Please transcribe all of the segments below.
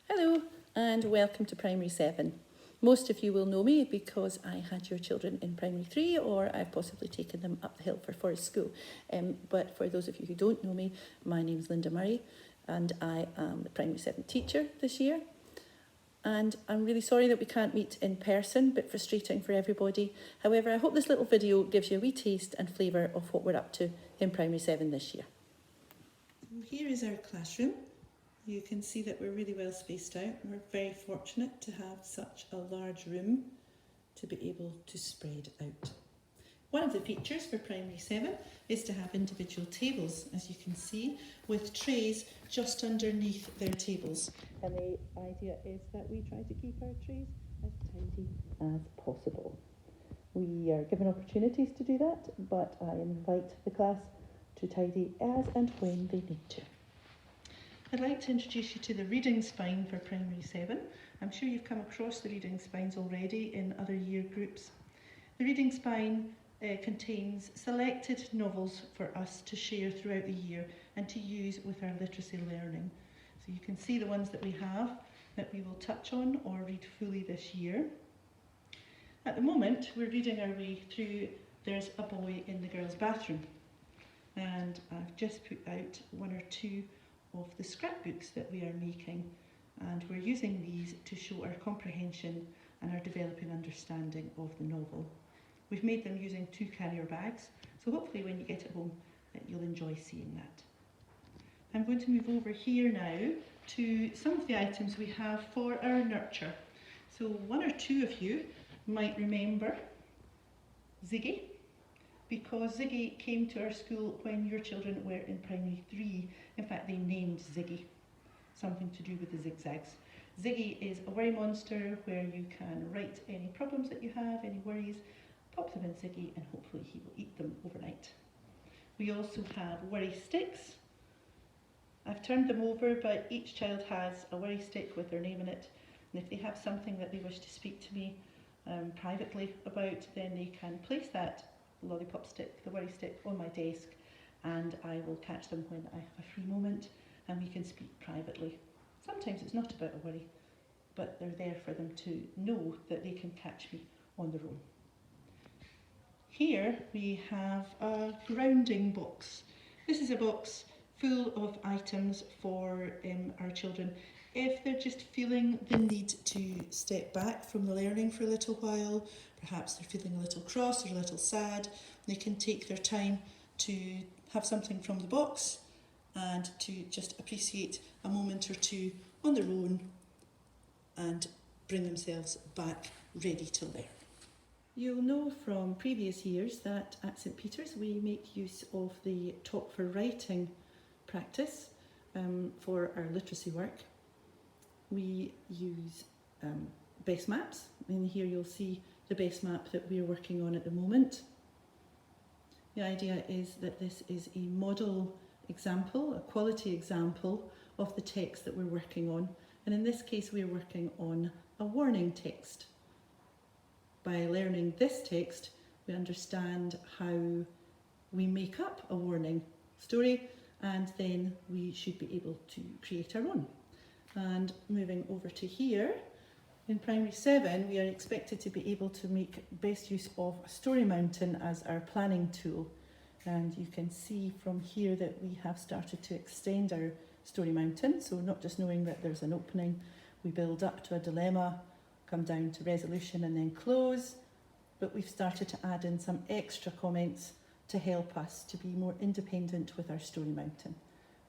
Hello and welcome to Primary 7. Most of you will know me because I had your children in Primary 3 or I've possibly taken them up the hill for Forest School. But for those of you who don't know me, my name's Linda Murray and I am the Primary 7 teacher this year. And I'm really sorry that we can't meet in person, bit frustrating for everybody. However, I hope this little video gives you a wee taste and flavour of what we're up to in Primary 7 this year. Here is our classroom. You can see that we're really well spaced out. We're very fortunate to have such a large room to be able to spread out. One of the features for Primary 7 is to have individual tables, as you can see, with trays just underneath their tables. And the idea is that we try to keep our trays as tidy as possible. We are given opportunities to do that, but I invite the class to tidy as and when they need to. I'd like to introduce you to the reading spine for Primary 7. I'm sure you've come across the reading spines already in other year groups. The reading spine contains selected novels for us to share throughout the year and to use with our literacy learning. So you can see the ones that we have that we will touch on or read fully this year. At the moment, we're reading our way through There's a Boy in the Girls' Bathroom. And I've just put out one or two of the scrapbooks that we are making, and we're using these to show our comprehension and our developing understanding of the novel. We've made them using 2 carrier bags, so hopefully when you get it home you'll enjoy seeing that. I'm going to move over here now to some of the items we have for our nurture. So one or two of you might remember Ziggy, because Ziggy came to our school when your children were in Primary 3. In fact, they named Ziggy, something to do with the zigzags. Ziggy is a worry monster where you can write any problems that you have, any worries, pop them in Ziggy and hopefully he will eat them overnight. We also have worry sticks. I've turned them over, but each child has a worry stick with their name in it, and if they have something that they wish to speak to me privately about, then they can place that lollipop stick, the worry stick, on my desk, and I will catch them when I have a free moment and we can speak privately. Sometimes it's not about a worry, but they're there for them to know that they can catch me on their own. Here we have a grounding box. This is a box full of items for our children. If they're just feeling the need to step back from the learning for a little while, perhaps they're feeling a little cross or a little sad, they can take their time to have something from the box and to just appreciate a moment or two on their own and bring themselves back ready to learn. You'll know from previous years that at St Peter's we make use of the Talk for Writing practice for our literacy work. We use best maps, and here you'll see the best map that we're working on at the moment. The idea is that this is a model example, a quality example of the text that we're working on, and in this case we're working on a warning text. By learning this text, we understand how we make up a warning story, and then we should be able to create our own. And moving over to here, in Primary 7 we are expected to be able to make best use of Story Mountain as our planning tool. And you can see from here that we have started to extend our Story Mountain, so not just knowing that there's an opening, we build up to a dilemma, come down to resolution and then close, but we've started to add in some extra comments to help us to be more independent with our Story Mountain.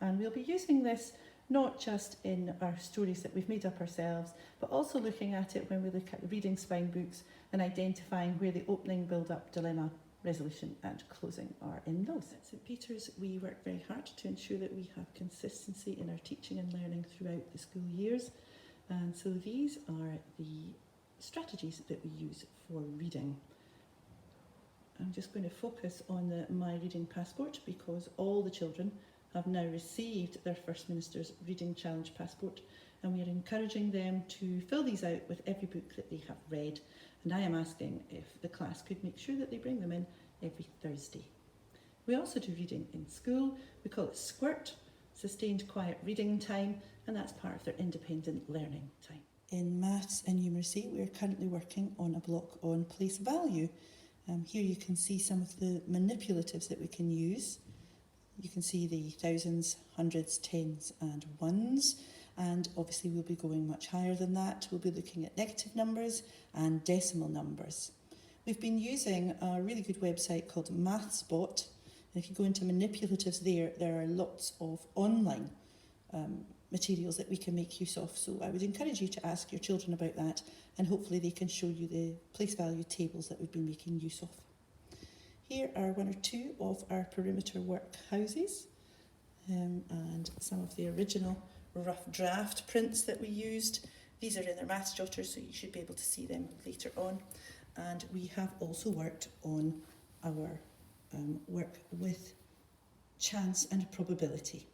And we'll be using this not just in our stories that we've made up ourselves, but also looking at it when we look at the reading spine books and identifying where the opening, build-up, dilemma, resolution and closing are in those. At St Peter's we work very hard to ensure that we have consistency in our teaching and learning throughout the school years, and so these are the strategies that we use for reading. I'm just going to focus on the My Reading Passport because all the children have now received their First Minister's Reading Challenge Passport, and we are encouraging them to fill these out with every book that they have read, and I am asking if the class could make sure that they bring them in every Thursday. We also do reading in school. We call it Squirt, sustained quiet reading time, and that's part of their independent learning time. In Maths and Numeracy, we're currently working on a block on place value. Here you can see some of the manipulatives that we can use. You can see the thousands, hundreds, tens and ones, and obviously we'll be going much higher than that. We'll be looking at negative numbers and decimal numbers. We've been using a really good website called MathsBot. And if you go into manipulatives there are lots of online materials that we can make use of. So I would encourage you to ask your children about that, and hopefully they can show you the place value tables that we've been making use of. Here are one or two of our perimeter work houses, and some of the original rough draft prints that we used. These are in their maths jotters, so you should be able to see them later on. And we have also worked on our work with chance and probability.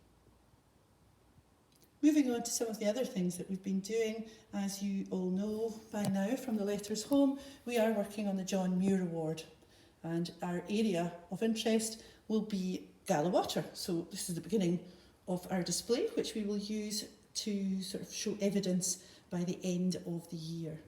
Moving on to some of the other things that we've been doing, as you all know by now from the letters home, we are working on the John Muir Award, and our area of interest will be Gala Water. So this is the beginning of our display, which we will use to sort of show evidence by the end of the year.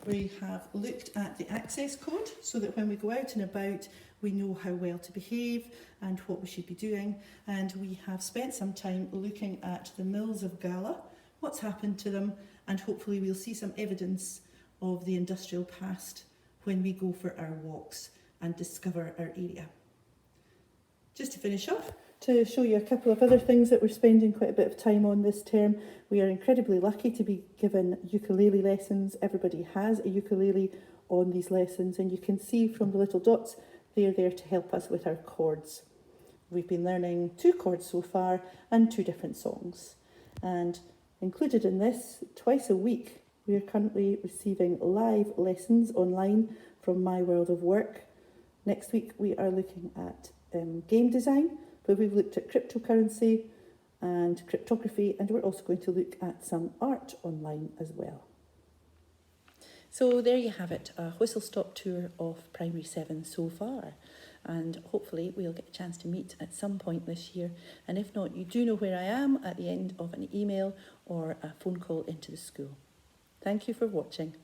We have looked at the access code so that when we go out and about, we know how well to behave and what we should be doing. And we have spent some time looking at the mills of Gala, what's happened to them, and hopefully we'll see some evidence of the industrial past when we go for our walks and discover our area. Just to finish off, to show you a couple of other things that we're spending quite a bit of time on this term. We are incredibly lucky to be given ukulele lessons. Everybody has a ukulele on these lessons, and you can see from the little dots, they're there to help us with our chords. We've been learning 2 chords so far and 2 different songs. And included in this, twice a week, we are currently receiving live lessons online from My World of Work. Next week we are looking at game design, but we've looked at cryptocurrency and cryptography, and we're also going to look at some art online as well. So there you have it, a whistle-stop tour of Primary 7 so far, and hopefully we'll get a chance to meet at some point this year, and if not, you do know where I am at the end of an email or a phone call into the school. Thank you for watching.